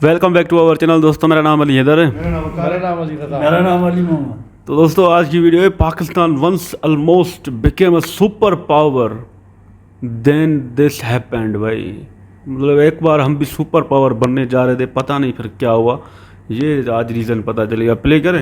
Welcome back to our channel. दोस्तों मेरा नाम अली हैदर है। मेरा नाम अली मोहम्मद। तो दोस्तों आज की वीडियो है Pakistan once almost became a super power then this happened. भाई मतलब एक बार हम भी सुपर पावर बनने जा रहे थे, पता नहीं फिर क्या हुआ, ये आज रीज़न पता चलेगा। प्ले करें।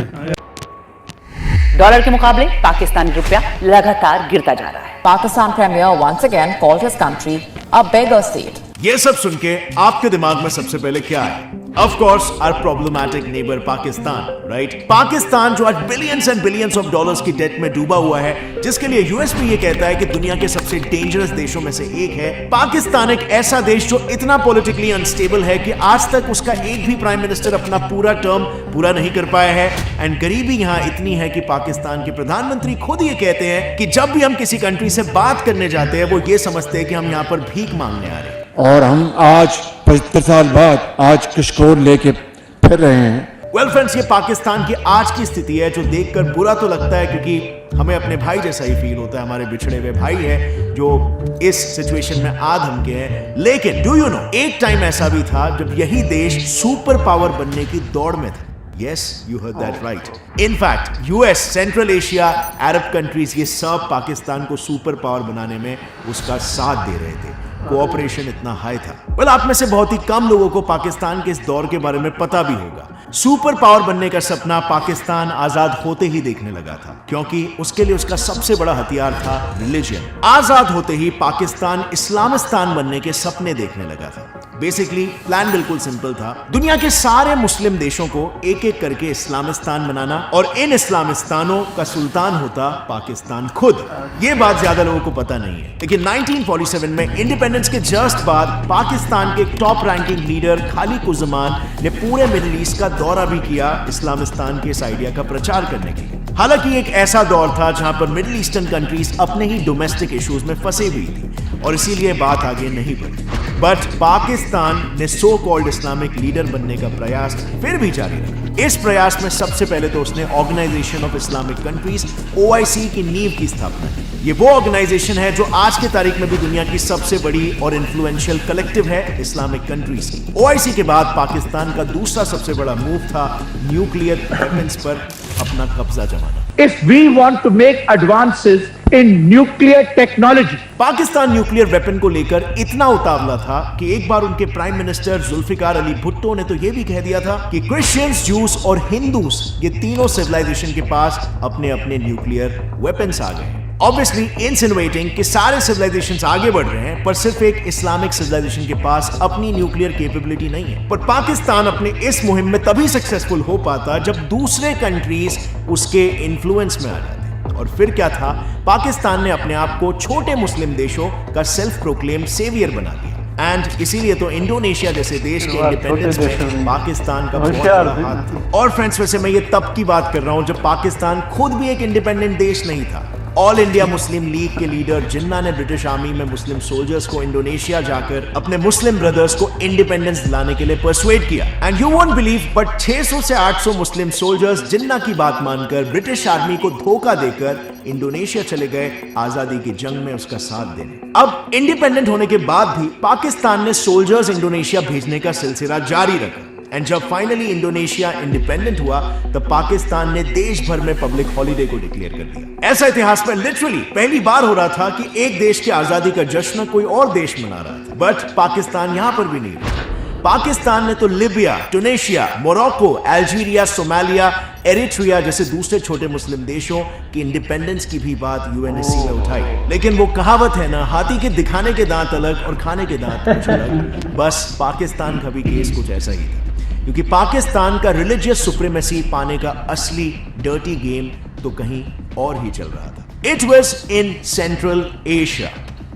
डॉलर के मुकाबले पाकिस्तानी रुपया लगातार गिरता जा रहा है। Pakistan Premier once again called his country a beggar state. ये सब सुन के आपके दिमाग में सबसे पहले क्या है? Of course, our problematic neighbor Pakistan, right? Pakistan जो आज billions and billions of dollars की डेट में डूबा हुआ है, जिसके लिए यूएस भी ये कहता है कि दुनिया के सबसे डेंजरस देशों में से एक है। पाकिस्तान एक ऐसा देश जो इतना पॉलिटिकली अनस्टेबल है कि आज तक उसका एक भी प्राइम मिनिस्टर अपना पूरा टर्म पूरा नहीं कर पाया है। एंड गरीबी यहाँ इतनी है कि पाकिस्तान के प्रधानमंत्री खुद ये कहते हैं कि जब भी हम किसी कंट्री से बात करने जाते हैं वो ये समझते हैं कि हम यहाँ पर भीख मांगने आ रहे हैं। और हम आज 75 साल बाद आज कशकोर लेके फिर रहे हैं। वेल फ्रेंड्स, ये पाकिस्तान की आज की स्थिति है जो देखकर बुरा तो लगता है क्योंकि हमें अपने भाई जैसा ही फील होता है। हमारे बिछड़े हुए भाई है जो इस सिचुएशन में आ धमके हैं। लेकिन डू यू नो, एक टाइम ऐसा भी था जब यही देश सुपर पावर बनने की दौड़ में था। Yes, you heard that right. In fact, US, central Asia, Arab countries ये सब पाकिस्तान को सुपर पावर बनाने में उसका साथ दे रहे थे। कोऑपरेशन इतना हाई था। वेल, आप में से बहुत ही कम लोगों को पाकिस्तान के इस दौर के बारे में पता भी होगा। सुपर पावर बनने का सपना पाकिस्तान आजाद होते ही देखने लगा था, क्योंकि उसके लिए उसका सबसे बड़ा हथियार था रिलीजन। आजाद होते ही पाकिस्तान इस्लामिस्तान बनने के सपने देखने लगा था। बेसिकली प्लान बिल्कुल सिंपल था, दुनिया के सारे मुस्लिम देशों को एक एक करके इस्लामिस्तान बनाना और इन इस्लामिस्तानों का सुल्तान होता पाकिस्तान खुद। ये बात ज्यादा लोगों को पता नहीं है, लेकिन 1947 में इंडिपेंडेंस के जस्ट बाद पाकिस्तान के टॉप रैंकिंग लीडर खालिद उज़्ज़मान ने पूरे मिडिल ईस्ट का दौरा भी किया इस्लामिस्तान के इस आइडिया का प्रचार करने के लिए। हालांकि एक ऐसा दौर था जहां पर मिडिल ईस्टर्न कंट्रीज अपने ही डोमेस्टिक इश्यूज में फंसे हुई थी और इसीलिए बात आगे नहीं बढ़ी। बट पाकिस्तान ने सो कॉल्ड इस्लामिक लीडर बनने का प्रयास फिर भी जारी रखा। इस प्रयास में सबसे पहले तो उसने Organisation of Islamic Countries OIC की नींव की स्थापना की। ये वो ऑर्गेनाइजेशन है जो आज के तारीख में भी दुनिया की सबसे बड़ी और इन्फ्लुएंशियल कलेक्टिव है इस्लामिक कंट्रीज की। OIC के बाद पाकिस्तान का दूसरा सबसे बड़ा मूव था न्यूक्लियर वेपन्स पर अपना कब्जा जमाना। If we want to make advances in nuclear technology, Pakistan nuclear weapon को लेकर इतना उतावला था कि एक बार उनके प्राइम मिनिस्टर जुल्फिकार अली भुट्टो ने तो यह भी कह दिया था कि क्रिश्चियंस, जूस और हिंदूस ये तीनों सिविलाइजेशन के पास अपने अपने न्यूक्लियर वेपन्स आ गए। ऑब्वियसली इंसिनुएटिंग कि सारे सिविलाइजेशंस आगे बढ़ रहे हैं पर सिर्फ एक इस्लामिक सिविलाइजेशन के पास अपनी न्यूक्लियर कैपेबिलिटी नहीं है। पर पाकिस्तान अपने इस मुहिम में तभी सक्सेसफुल हो पाता जब दूसरे कंट्रीज उसके इन्फ्लुएंस में आ जाते। और फिर क्या था, पाकिस्तान ने अपने आप को छोटे मुस्लिम देशों का सेल्फ प्रोक्लेम सेवियर बना दिया। एंड इसीलिए तो इंडोनेशिया जैसे देश के इंडिपेंडेंस में पाकिस्तान का बहुत बड़ा हाथ था। और फ्रेंड्स, वैसे मैं ये तब की बात कर रहा हूं जब पाकिस्तान खुद भी एक इंडिपेंडेंट देश नहीं था। ऑल इंडिया मुस्लिम लीग के लीडर जिन्ना ने ब्रिटिश आर्मी में मुस्लिम सोल्जर्स को इंडोनेशिया जाकर अपने मुस्लिम ब्रदर्स को इंडिपेंडेंस दिलाने के लिए परसुएड किया। And you won't believe, but 600 से 800 मुस्लिम सोल्जर्स जिन्ना की बात मानकर ब्रिटिश आर्मी को धोखा देकर इंडोनेशिया चले गए आजादी की जंग में उसका साथ देने। अब इंडिपेंडेंट होने के बाद भी पाकिस्तान ने सोल्जर्स इंडोनेशिया भेजने का सिलसिला जारी रखा। एंड जब फाइनली इंडोनेशिया इंडिपेंडेंट हुआ तब पाकिस्तान ने देश भर में पब्लिक हॉलिडे को डिक्लेयर कर दिया। ऐसा इतिहास में लिटरली पहली बार हो रहा था कि एक देश की आजादी का जश्न कोई और देश मना रहा था। बट पाकिस्तान यहां पर भी नहीं रहा। पाकिस्तान ने तो Libya, Tunisia, Morocco, Algeria, Somalia, Eritrea जैसे दूसरे छोटे मुस्लिम देशों की इंडिपेंडेंस की भी बात UNSC में उठाई। लेकिन वो कहावत है ना, हाथी के दिखाने के दांत अलग और खाने के दांत कुछ अलग। बस पाकिस्तान का भी केस कुछ ऐसा ही था, क्योंकि पाकिस्तान का रिलीजियस सुप्रीमेसी पाने का असली डर्टी गेम तो कहीं और ही चल रहा था। It was in central Asia.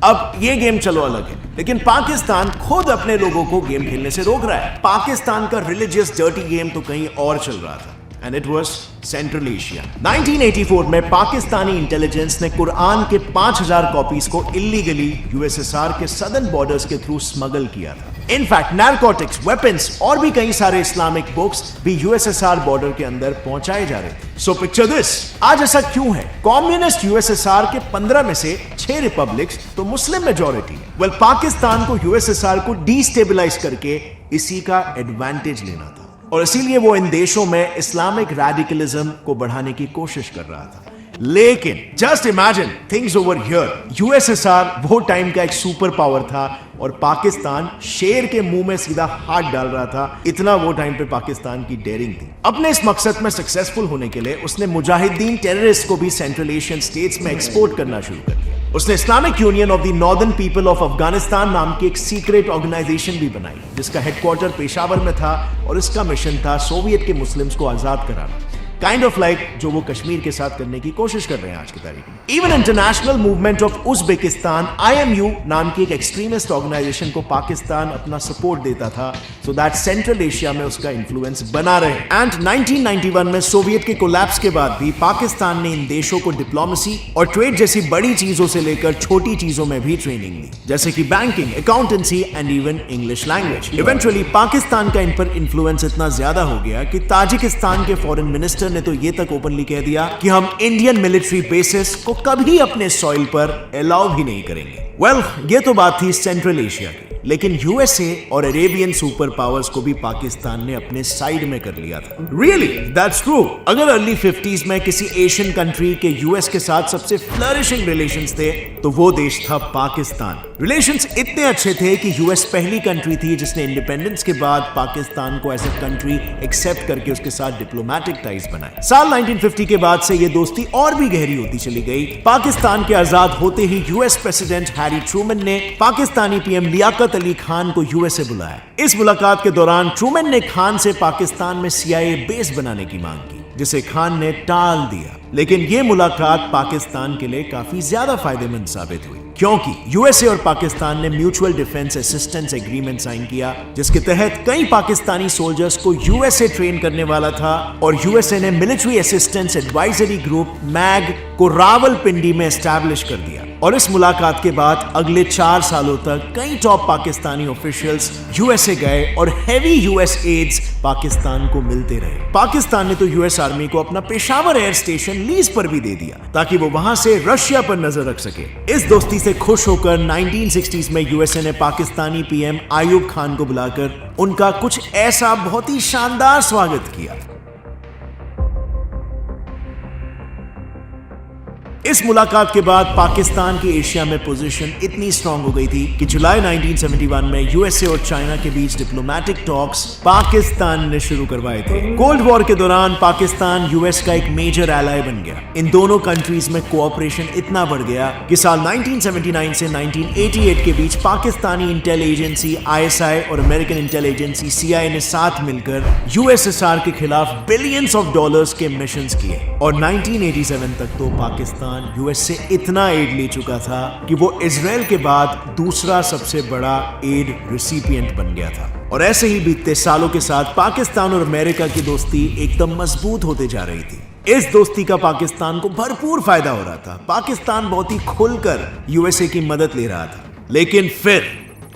अब ये गेम चलो अलग है, लेकिन पाकिस्तान खुद अपने लोगों को गेम खेलने से रोक रहा है। पाकिस्तान का रिलीजियस डर्टी गेम तो कहीं और चल रहा था। And it was central Asia. 1984 में पाकिस्तानी इंटेलिजेंस ने कुरान के 5000 कॉपीज को इलीगली यूएसएसआर के सदर्न बॉर्डर्स के थ्रू स्मगल किया था। इनफैक्ट नारकोटिक्स, वेपन्स और भी कई सारे इस्लामिक बुक्स भी यूएसएसआर बॉर्डर के अंदर पहुंचाए जा रहे थे। सो पिक्चर दिस, आज ऐसा क्यों है? कम्युनिस्ट यूएसएसआर के 15 में से 6 रिपब्लिक्स तो मुस्लिम मेजॉरिटी। वेल, पाकिस्तान को यूएसएसआर को डिस्टेबलाइज करके इसी का एडवांटेज लेना था और इसीलिए वो इन देशों में इस्लामिक रेडिकलिज्म को बढ़ाने की कोशिश कर रहा था। लेकिन just imagine things over here, USSR वो टाइम का एक सुपर पावर था और पाकिस्तान शेर के मुंह में सीधा हाथ डाल रहा था। इतना वो टाइम पे पाकिस्तान की डेयरिंग थी। अपने इस मकसद में सक्सेसफुल होने के लिए उसने मुजाहिदीन टेररिस्ट को भी सेंट्रल एशियन स्टेट्स में एक्सपोर्ट करना शुरू कर दिया। उसने Islamic union of the northern people of Afghanistan नाम की एक सीक्रेट ऑर्गेनाइजेशन भी बनाई, जिसका हेडक्वार्टर पेशावर में था और इसका मिशन था सोवियत के मुस्लिम्स को आजाद कराना। काइंड ऑफ लाइक जो वो कश्मीर के साथ करने की कोशिश कर रहे हैं आज की तारीख में। Even international movement of Uzbekistan IMU नाम की एक एक्सट्रीमिस्ट ऑर्गेनाइजेशन को पाकिस्तान अपना सपोर्ट देता था सो दैट सेंट्रल एशिया में उसका इन्फ्लुएंस बना रहे। एंड 1991 में सोवियत के कोलैप्स के बाद भी पाकिस्तान ने इन देशों को डिप्लोमेसी और ट्रेड जैसी बड़ी चीजों से लेकर छोटी चीजों में भी ट्रेनिंग दी, जैसे कि banking, accountancy and even English language. Eventually Pakistan का इन पर इन्फ्लुएंस इतना ज्यादा हो गया कि ताजिकिस्तान के फॉरेन मिनिस्टर ने तो ये तक ओपनली कह दिया कि हम इंडियन मिलिट्री बेसिस को कभी अपने सॉइल पर अलाउ भी नहीं करेंगे। वेल, ये तो बात थी सेंट्रल एशिया की, लेकिन यूएसए और अरेबियन सुपर पावर्स को भी पाकिस्तान ने अपने साइड में कर लिया था। Really, that's true. अगर अर्ली 50s में किसी एशियन कंट्री के यूएस के साथ सबसे फ्लरिशिंग रिलेशंस थे तो वो देश था पाकिस्तान। रिलेशंस इतने अच्छे थे कि यूएस पहली कंट्री थी जिसने इंडिपेंडेंस के बाद पाकिस्तान को एज ए कंट्री एक्सेप्ट करके उसके साथ डिप्लोमेटिक टाइज बनाए। साल 1950 के बाद से ये दोस्ती और भी गहरी होती चली गई। पाकिस्तान के आजाद होते ही यूएस प्रेसिडेंट हैरी ट्रूमैन ने पाकिस्तानी पीएम लियाकत अली खान को यूएसए बुलाया। इस मुलाकात के दौरान ट्रूमैन ने खान से पाकिस्तान में CIA बेस बनाने की मांग की, जिसे खान ने टाल दिया। लेकिन यह मुलाकात पाकिस्तान के लिए काफी ज्यादा फायदेमंद साबित हुई, क्योंकि यूएसए और पाकिस्तान ने mutual defence assistance agreement sign किया, जिसके तहत कई पाकिस्तानी सोल्जर्स को यूएसए ट्रेन करने वाला था और यूएसए ने military assistance advisory group MAG को रावलपिंडी में एस्टैब्लिश कर दिया। और इस मुलाकात के बाद अगले 4 सालों तक कई टॉप पाकिस्तानी ऑफिशियल्स यूएसए गए और हेवी यूएस एड्स पाकिस्तान को मिलते रहे। पाकिस्तान ने तो यूएस आर्मी को अपना पेशावर एयर स्टेशन लीज पर भी दे दिया ताकि वो वहां से रशिया पर नजर रख सके। इस दोस्ती से खुश होकर 1960s में यूएसए ने पाकिस्तानी पीएम आयूब खान को बुलाकर उनका कुछ ऐसा बहुत ही शानदार स्वागत किया। इस मुलाकात के बाद पाकिस्तान की एशिया में पोजीशन इतनी स्ट्रांग हो गई थी कि जुलाई 1971 में यूएसए और चाइना के बीच डिप्लोमेटिक टॉक्स पाकिस्तान ने शुरू करवाए थे। कोल्ड वॉर के दौरान पाकिस्तान यूएस का एक मेजर एलाय बन गया। इन दोनों कंट्रीज में कोऑपरेशन इतना बढ़ गया कि साल 1979 से 1988 के बीच पाकिस्तानी इंटेल एजेंसी ISI और अमेरिकन इंटेल एजेंसी CIA ने साथ मिलकर यूएसएसआर के खिलाफ बिलियंस ऑफ डॉलर्स के मिशंस किए और 1987 तक तो पाकिस्तान यूएस से इतना एड ले चुका था कि वो इजराइल के बाद दूसरा सबसे बड़ा एड रिसिपिएंट बन गया था। और ऐसे ही बीतते सालों के साथ पाकिस्तान और अमेरिका की दोस्ती एकदम मजबूत होते जा रही थी। इस दोस्ती का पाकिस्तान को भरपूर फायदा हो रहा था। पाकिस्तान बहुत ही खुलकर यूएसए की मदद ले रहा था। लेकिन फिर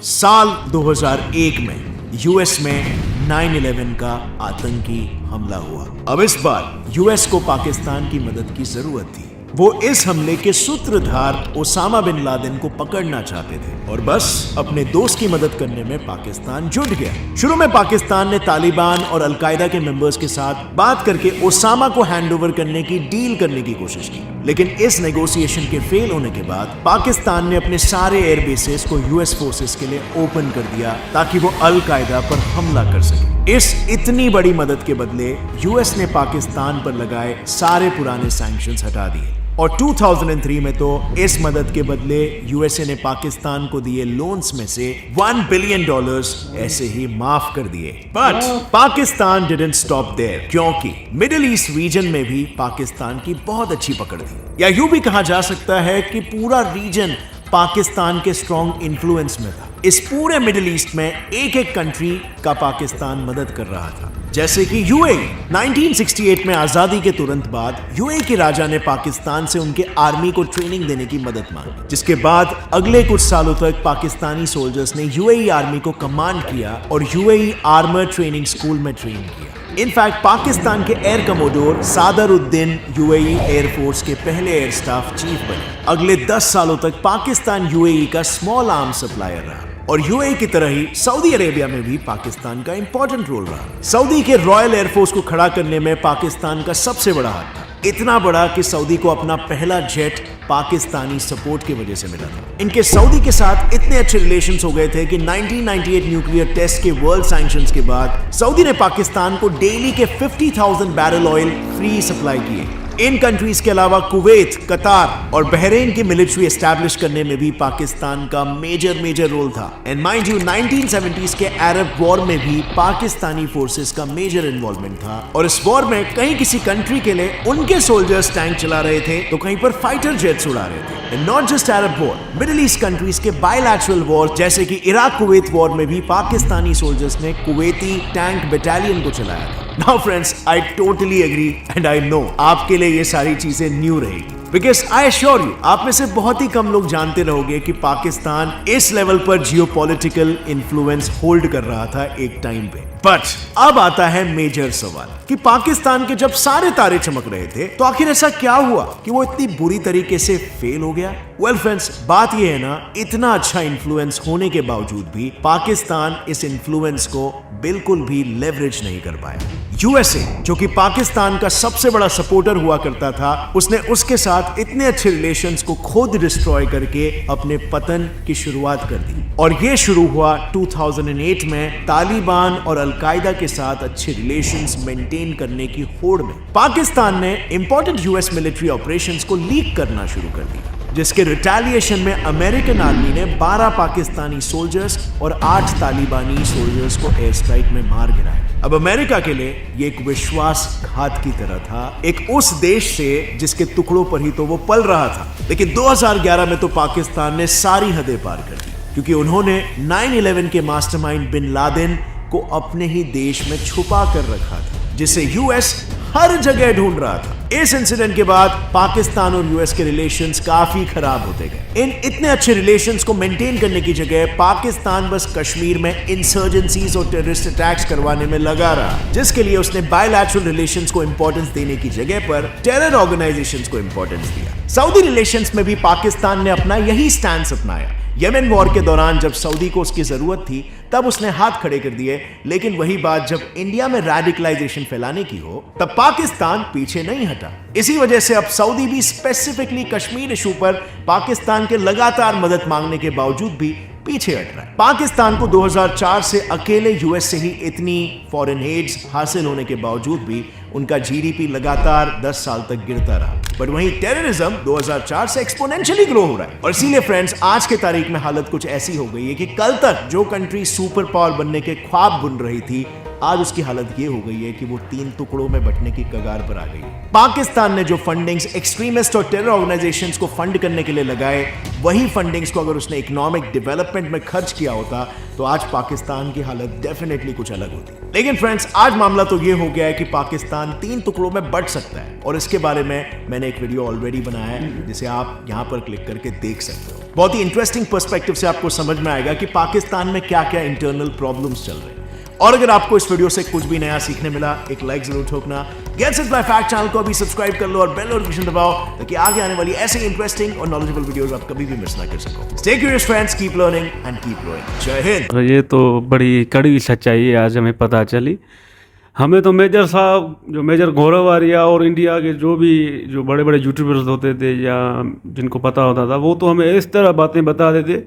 साल 2001 में यूएस में 9/11 का आतंकी हमला हुआ। अब इस बार यूएस को पाकिस्तान की मदद की जरूरत थी। वो इस हमले के सूत्रधार ओसामा बिन लादेन को पकड़ना चाहते थे और बस अपने दोस्त की मदद करने में पाकिस्तान जुट गया। शुरू में पाकिस्तान ने तालिबान और अलकायदा के मेंबर्स के साथ बात करके ओसामा को हैंडओवर करने की डील करने की कोशिश की, लेकिन इस नेगोशिएशन के फेल होने के बाद पाकिस्तान ने अपने सारे एयर बेसेस को यूएस फोर्सेस के लिए ओपन कर दिया ताकि वो अलकायदा पर हमला कर सके। इस इतनी बड़ी मदद के बदले यूएस ने पाकिस्तान पर लगाए सारे पुराने सैंक्शंस हटा दिए और 2003 में तो इस मदद के बदले यूएसए ने पाकिस्तान को दिए लोन्स में से $1 बिलियन ऐसे ही माफ कर दिए। But Pakistan didn't stop there, क्योंकि मिडिल ईस्ट रीजन में भी पाकिस्तान की बहुत अच्छी पकड़ थी, या यूं भी कहा जा सकता है कि पूरा रीजन पाकिस्तान के स्ट्रॉन्ग इन्फ्लुएंस में था। इस पूरे मिडिल ईस्ट में एक एक कंट्री का पाकिस्तान मदद कर रहा था। जैसे कि यूएई 1968 में आजादी के तुरंत बाद यूएई के राजा ने पाकिस्तान से उनके आर्मी को ट्रेनिंग देने की मदद मांगी, जिसके बाद अगले कुछ सालों तक पाकिस्तानी सोल्जर्स ने यूएई आर्मी को कमांड किया और यूएई आर्मर ट्रेनिंग स्कूल में ट्रेन किया। इनफैक्ट पाकिस्तान के एयर कमोडोर सादरुद्दीन यूएई एयरफोर्स के पहले एयर स्टाफ चीफ बने। अगले 10 सालों तक पाकिस्तान यूएई का स्मॉल आर्म्स सप्लायर रहा और यूएई की तरह ही सऊदी अरेबिया में भी पाकिस्तान का इंपॉर्टेंट रोल रहा। सऊदी के रॉयल एयरफोर्स को खड़ा करने में पाकिस्तान का सबसे बड़ा हाथ था, इतना बड़ा कि सऊदी को अपना पहला जेट पाकिस्तानी सपोर्ट की वजह से मिला था। इनके सऊदी के साथ इतने अच्छे रिलेशंस हो गए थे कि 1998 न्यूक्लियर टेस्ट के वर्ल्ड सैंक्शंस के बाद सऊदी ने पाकिस्तान को डेली के 50,000 बैरल ऑयल फ्री सप्लाई किए। इन कंट्रीज के अलावा कुवैत, कतार और बहरीन की मिलिट्री एस्टैब्लिश करने में भी पाकिस्तान का मेजर रोल था। एंड माइंड यू 1970s के अरब वॉर में भी पाकिस्तानी फोर्सेस का मेजर इन्वॉल्वमेंट था और इस वॉर में कहीं किसी कंट्री के लिए उनके सोल्जर्स टैंक चला रहे थे तो कहीं पर फाइटर जेट्स उड़ा रहे थे। And not just Arab war, middle east countries के बायलैटरल वॉर जैसे कि इराक कुवैत वॉर में भी पाकिस्तानी सोल्जर्स ने कुवैती टैंक बटालियन को चलाया था। Now friends, I totally agree and I know आपके लिए ये सारी चीजें न्यू रहेगी, बिकॉज आई एश्योर यू आप में से बहुत ही कम लोग जानते रहोगे कि पाकिस्तान इस लेवल पर जियोपॉलिटिकल इन्फ्लुएंस होल्ड कर रहा था एक टाइम पे। बट अब आता है मेजर सवाल कि पाकिस्तान के जब सारे तारे चमक रहे थे तो आखिर ऐसा क्या हुआ कि वो इतनी बुरी तरीके से फेल हो गया। वेल फ्रेंड्स, बात ये है ना, इतना अच्छा इन्फ्लुएंस होने के बावजूद भी पाकिस्तान इस इन्फ्लुएंस को बिल्कुल भी लेवरेज नहीं कर पाया। यूएसए, जो कि पाकिस्तान का सबसे बड़ा सपोर्टर हुआ करता था, उसने उसके साथ इतने अच्छे रिलेशंस को खुद डिस्ट्रॉय करके अपने पतन की शुरुआत कर दी। और ये शुरू हुआ 2008 में तालिबान और अल-कायदा के साथ अच्छे रिलेशंस मेंटेन करने की होड़ में पाकिस्तान ने इंपॉर्टेंट यूएस मिलिट्री ऑपरेशंस को लीक करना शुरू कर दिया, जिसके रिटेलिएशन में अमेरिकन आर्मी ने 12 पाकिस्तानी सोल्जर्स और 8 तालिबानी सोल्जर्स को एयर स्ट्राइक में मार गिराया। अब अमेरिका के लिए ये एक विश्वासघात की तरह था, एक उस देश से जिसके टुकड़ों पर ही तो वो पल रहा था। लेकिन 2011 में तो पाकिस्तान ने सारी हदें पार कर दी, क्योंकि उन्होंने 9/11 के मास्टरमाइंड बिन लादेन को अपने ही देश में छुपा कर रखा था, जिसे यूएस हर जगह ढूंढ रहा था। इस इंसिडेंट के बाद पाकिस्तान और यूएस के रिलेशंस काफी खराब होते गए। इन इतने अच्छे रिलेशंस को मेंटेन करने की जगह पाकिस्तान बस कश्मीर में इंसर्जेंसीज और टेररिस्ट अटैक्स करवाने में लगा रहा, जिसके लिए उसने बायलैटरल रिलेशंस को इंपॉर्टेंस देने की जगह पर टेरर ऑर्गेनाइजेशंस को इंपॉर्टेंस दिया। सऊदी रिलेशंस में भी पाकिस्तान ने अपना यही स्टैंड अपनाया। येमेन वॉर के दौरान जब सऊदी को उसकी जरूरत थी तब उसने हाथ खड़े कर दिए, लेकिन वही बात जब इंडिया में रेडिकलाइजेशन फैलाने की हो तब पाकिस्तान पीछे नहीं हटा। इसी वजह से अब सऊदी भी स्पेसिफिकली कश्मीर इशू पर पाकिस्तान के लगातार मदद मांगने के बावजूद भी पीछे हट रहा है। पाकिस्तान को 2004 से अकेले यूएस से ही इतनी फॉरेन एड्स हासिल होने के बावजूद भी उनका जीडीपी लगातार 10 साल तक गिरता रहा। बट वहीं टेररिज्म 2004 से एक्सपोनेंशियली ग्रो हो रहा है। और इसीलिए फ्रेंड्स, आज के तारीख में हालत कुछ ऐसी हो गई है कि कल तक जो कंट्री सुपर पावर बनने के ख्वाब बुन रही थी, आज उसकी हालत ये हो गई है कि वो 3 टुकड़ों में बंटने की कगार पर आ गई है। पाकिस्तान ने जो फंडिंग्स एक्सट्रीमिस्ट और टेरर ऑर्गेनाइजेशंस को फंड करने के लिए लगाए, वही फंडिंग्स को अगर उसने इकोनॉमिक डेवलपमेंट में खर्च किया होता तो आज पाकिस्तान की हालत डेफिनेटली कुछ अलग होती। लेकिन फ्रेंड्स, आज मामला तो ये हो गया है कि पाकिस्तान 3 टुकड़ों में बंट सकता है, और इसके बारे में मैंने एक वीडियो ऑलरेडी बनाया है, जिसे आप यहां पर क्लिक करके देख सकते हो। बहुत ही इंटरेस्टिंग पर्सपेक्टिव से आपको समझ में आएगा कि पाकिस्तान में क्या क्या इंटरनल प्रॉब्लम्स चल रहे हैं। और अगर आपको इस वीडियो से कुछ भी नया सीखने मिला, एक लाइक जरूर ठोकना। Gets it by fact channel को अभी सब्सक्राइब कर लो और बेल नोटिफिकेशन दबाओ, ताकि आगे आने वाली ऐसे इंटरेस्टिंग और नॉलेजेबल वीडियोस आप कभी भी मिस ना कर सको। Stay curious friends, keep learning and keep growing. जय हिंद। ये तो बड़ी कड़वी सच्चाई है, आज हमें पता चली। हमें तो मेजर साहब, जो मेजर गौरवारिया और इंडिया के जो बड़े बड़े यूट्यूबर्स होते थे या जिनको पता होता था, वो तो हमें इस तरह बातें बता देते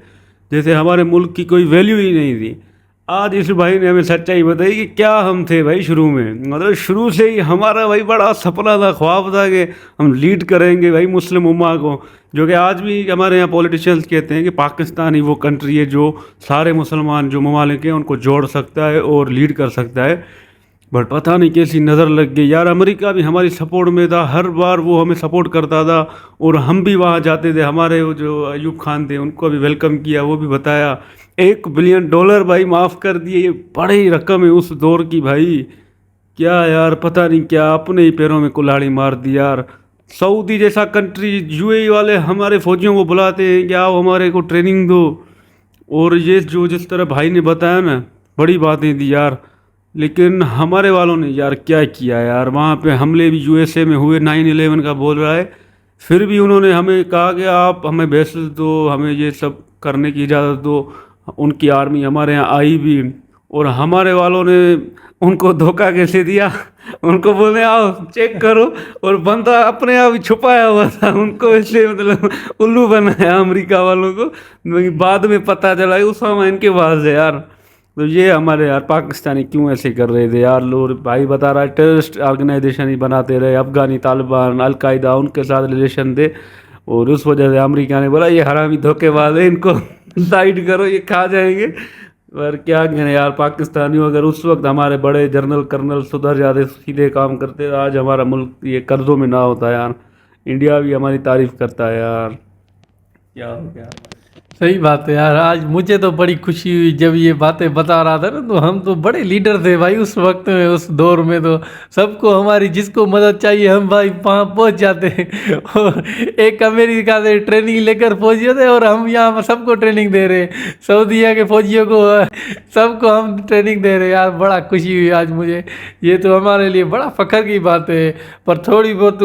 जैसे हमारे मुल्क की कोई वैल्यू ही नहीं थी। आज इस भाई ने हमें सच्चाई बताई कि क्या हम थे भाई शुरू में, मतलब शुरू से ही हमारा भाई बड़ा सपना था, ख्वाब था कि हम लीड करेंगे भाई मुस्लिम उम्मा को, जो कि आज भी हमारे यहाँ पॉलिटिशियंस कहते हैं कि पाकिस्तान ही वो कंट्री है जो सारे मुसलमान जो ममालिक हैं उनको जोड़ सकता है और लीड कर सकता है। बट पता नहीं कैसी नज़र लग गई यार। अमेरिका भी हमारी सपोर्ट में था, हर बार वो हमें सपोर्ट करता था और हम भी वहाँ जाते थे। हमारे जो अयूब खान थे उनको भी वेलकम किया, वो भी बताया $1 बिलियन भाई माफ़ कर दिए, ये बड़ी रकम है उस दौर की भाई। क्या यार, पता नहीं क्या अपने ही पैरों में कुल्हाड़ी मार दी यार। सऊदी जैसा कंट्री, यूएई वाले हमारे फौजियों को बुलाते हैं कि आओ हमारे को ट्रेनिंग दो, और ये जो जिस तरह भाई ने बताया ना, बड़ी बातें दी यार। लेकिन हमारे वालों ने यार क्या किया यार, वहाँ पे हमले भी यूएसए में हुए, 9/11 का बोल रहा है, फिर भी उन्होंने हमें कहा कि आप हमें बेसिस दो, हमें ये सब करने की इजाज़त दो। उनकी आर्मी हमारे यहाँ आई भी, और हमारे वालों ने उनको धोखा कैसे दिया, उनको बोले आओ चेक करो, और बंदा अपने आप ही छुपाया हुआ था, उनको इसलिए मतलब उल्लू बनाया अमेरिका वालों को। बाद में पता चला कि उसामा इनके पास है यार। तो ये हमारे यार पाकिस्तानी क्यों ऐसे कर रहे थे यार। लोग भाई बता रहा है टेररिस्ट ऑर्गेनाइजेशन ही बनाते रहे, अफगानी तालिबान, अलकायदा, उनके साथ रिलेशन थे, और उस वजह से अमेरिका ने बोला ये हरामी धोखेबाज है, इनको साइड करो, ये खा जाएंगे। पर क्या करें यार, पाकिस्तानियों अगर उस वक्त हमारे बड़े जनरल कर्नल सुधर जाते, सीधे काम करते, आज हमारा मुल्क ये कर्जों में ना होता यार। इंडिया भी हमारी तारीफ करता है यार। क्या हो गया। सही बात है यार। आज मुझे तो बड़ी खुशी हुई जब ये बातें बता रहा था ना, तो हम तो बड़े लीडर थे भाई उस वक्त में, उस दौर में तो सबको हमारी जिसको मदद चाहिए हम भाई वहाँ पहुँच जाते हैं। और एक अमेरिका से ट्रेनिंग लेकर पहुँचे थे, और हम यहाँ सबको ट्रेनिंग दे रहे हैं, सऊदीया के फौजियों को सबको हम ट्रेनिंग दे रहे हैं यार। बड़ा खुशी हुई आज मुझे, ये तो हमारे लिए बड़ा फ़ख्र की बात है। पर थोड़ी बहुत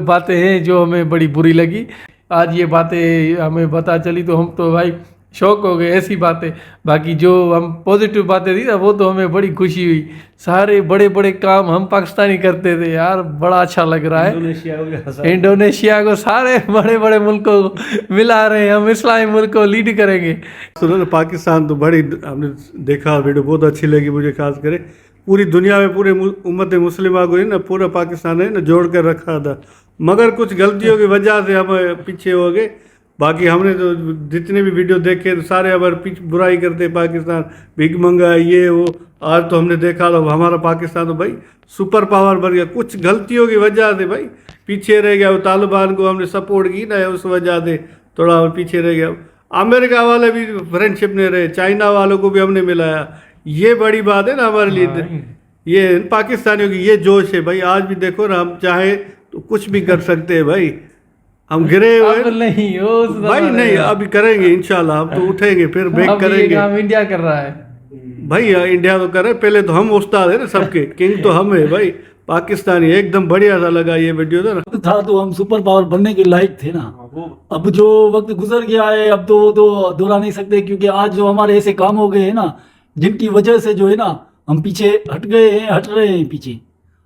बातें हैं जो हमें बड़ी बुरी लगी। आज ये बातें हमें पता चली तो हम तो भाई शौक हो गए, ऐसी बातें। बाकी जो हम पॉजिटिव बातें थी ना, वो तो हमें बड़ी खुशी हुई। सारे बड़े बड़े काम हम पाकिस्तानी करते थे यार, बड़ा अच्छा लग रहा है। इंडोनेशिया को सारे बड़े बड़े मुल्कों को मिला रहे हैं, हम इस्लामी मुल्क को लीड करेंगे। सुनो ना, पाकिस्तान तो बड़ी, हमने देखा वीडियो, बहुत अच्छी लगी मुझे। खास करे पूरी दुनिया में पूरे उम्मत मुस्लिमा को ही ना, पूरा पाकिस्तान है ना जोड़ कर रखा था, मगर कुछ गलतियों की वजह से हम पीछे हो गए। बाकी हमने तो जितने भी वीडियो देखे तो सारे अगर बुराई करते, पाकिस्तान भीख मंगा ये वो। आज तो हमने देखा तो हमारा पाकिस्तान तो भाई सुपर पावर बन गया। कुछ गलतियों की वजह से भाई पीछे रह गया। वो तालिबान को हमने सपोर्ट की ना, उस वजह से थोड़ा पीछे रह गया। अमेरिका वाले भी फ्रेंडशिप नहीं रहे, चाइना वालों को भी हमने मिलाया। ये बड़ी बात है ना हमारे लिए। ये पाकिस्तानियों की ये जोश है भाई। आज भी देखो ना, हम चाहे तो कुछ भी कर सकते हैं भाई। हम गिरे हुए नहीं हो भाई, नहीं अभी करेंगे इंशाल्लाह। हम तो उठेंगे, फिर बैक करेंगे। काम इंडिया कर रहा है भाई, इंडिया तो करे, पहले तो हम उस्ताद है ना सबके, किंग तो हम है भाई। पाकिस्तानी एकदम बढ़िया सा लगा ये वीडियो था तो हम सुपर पावर बनने के लायक थे ना। अब जो वक्त गुजर गया है, अब तो दोहरा नहीं सकते, क्योंकि आज जो हमारे ऐसे काम हो गए हैं ना, जिनकी वजह से जो है ना हम पीछे हट गए हैं, हट रहे हैं पीछे।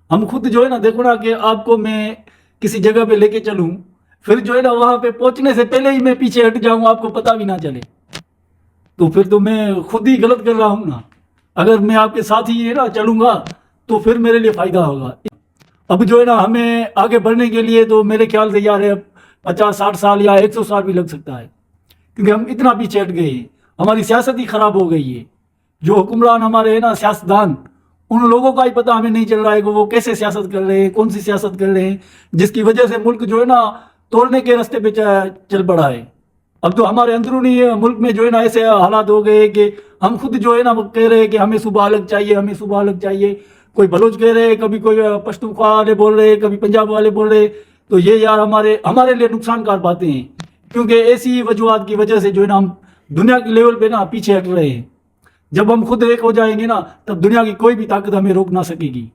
हम खुद जो है ना, देखो ना कि आपको मैं किसी जगह पे लेके चलूं, फिर जो है ना वहाँ पे पहुँचने से पहले ही मैं पीछे हट जाऊँ, आपको पता भी ना चले, तो फिर तो मैं खुद ही गलत कर रहा हूँ ना। अगर मैं आपके साथ ही है ना चलूँगा तो फिर मेरे लिए फ़ायदा होगा। अब जो है ना हमें आगे बढ़ने के लिए तो मेरे ख्याल से यार 50-60 साल या 100 साल भी लग सकता है, क्योंकि हम इतना पीछे हट गए हैं। हमारी सियासत ही ख़राब हो गई है। जो हुक्मरान हमारे है ना, सियासतदान, उन लोगों का ही पता हमें नहीं चल रहा है कि वो कैसे सियासत कर रहे हैं, कौन सी सियासत कर रहे हैं, जिसकी वजह से मुल्क जो है ना तोड़ने के रास्ते पे चल पड़ा है। अब तो हमारे अंदरूनी मुल्क में जो है ना ऐसे हालात हो गए कि हम खुद जो है ना वो कह रहे हैं कि हमें सूबा अलग चाहिए, हमें सूबा अलग चाहिए। कोई बलोच कह रहे हैं, कभी कोई पश्तूनख्वा वाले बोल रहे हैं, कभी पंजाब वाले बोल रहे हैं। तो ये यार हमारे लिए नुकसानकार बातें हैं, क्योंकि ऐसी वजूहत की वजह से जो है ना हम दुनिया के लेवल पे ना पीछे हट रहे हैं। जब हम खुद एक हो जाएंगे ना, तब दुनिया की कोई भी ताकत हमें रोक ना सकेगी।